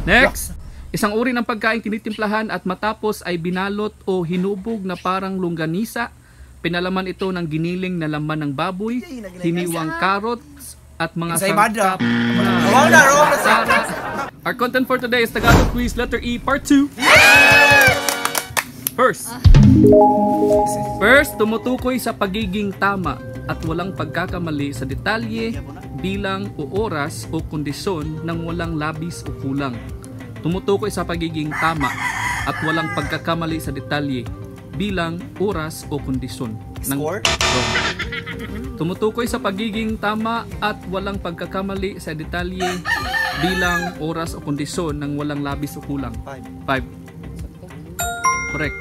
Next, isang uri ng pagkain tinitimplahan at matapos ay binalot o hinubog na parang longganisa. Pinalaman ito ng giniling na laman ng baboy, hiniwang carrots at mga sangkap na sara. Our content for today is Tagalog Quiz Letter E Part 2. First, tumutukoy sa pagiging tama at walang pagkakamali sa detalye, bilang o oras o kondisyon ng walang labis o kulang. Tumutukoy sa pagiging tama at walang pagkakamali sa detalye, bilang, oras o kondisyon ng wrong. Tumutukoy sa pagiging tama at walang pagkakamali sa detalye, bilang, oras o kondisyon ng walang labis o kulang. 5. Correct.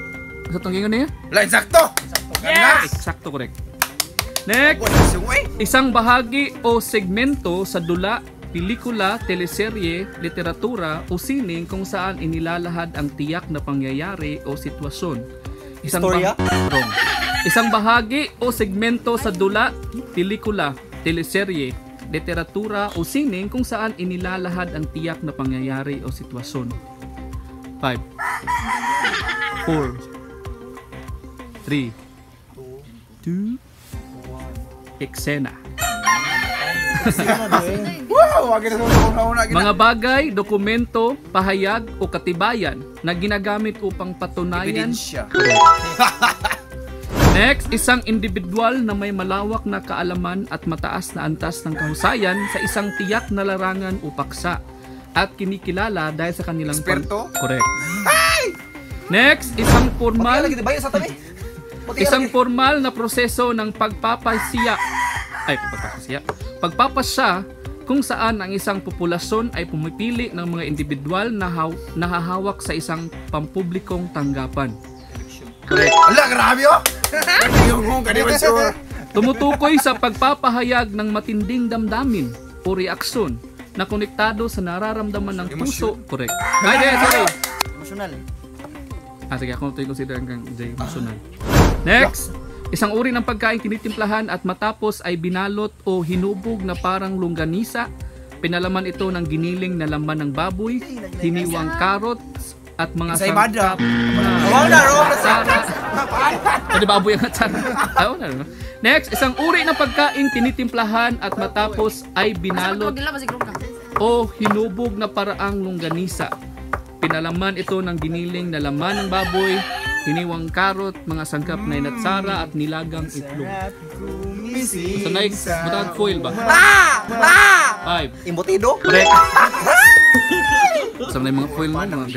Sa tunggingan niya? Wala, eksakto! Yes! Eksakto, correct. Next, isang bahagi o segmento sa dula, pelikula, teleserye, literatura o sining kung saan inilalahad ang tiyak na pangyayari o sitwasyon. Isang bahagi o segmento sa dula, pelikula, teleserye, literatura o sining kung saan inilalahad ang tiyak na pangyayari o sitwasyon. 5 4 3 2 eksena. Mga bagay, dokumento, pahayag o katibayan na ginagamit upang patunayan. Next, isang individual na may malawak na kaalaman at mataas na antas ng kahusayan sa isang tiyak na larangan o paksa at kinikilala dahil sa kanilang correct. Next, isang formal na proseso ng pagpapasya kung saan ang isang populasyon ay pumipili ng mga individual na nahahawak sa isang pampublikong tanggapan. Correct. Ala, grabe oh! Tumutukoy sa pagpapahayag ng matinding damdamin o reaksyon na konektado sa nararamdaman ng puso. Correct. Sorry. Emotional. Sige, ako ito yung consider hanggang emotional. Next, isang uri ng pagkain tinitimplahan at matapos ay binalot o hinubog na parang longganisa. Pinalaman ito ng giniling na laman ng baboy, hiniwang carrots at mga sangkap na sara. Pwede baboy ang sara. Next, isang uri ng pagkain tinitimplahan at matapos ay binalot o hinubog na paraang longganisa. Pinalaman ito ng giniling na laman ng baboy, hiniwang karot, mga sangkap na inatsara at nilagang itlog. Sanay, matag foil ba? 5. Embutido? Correct. Sanay mga foil mo, mga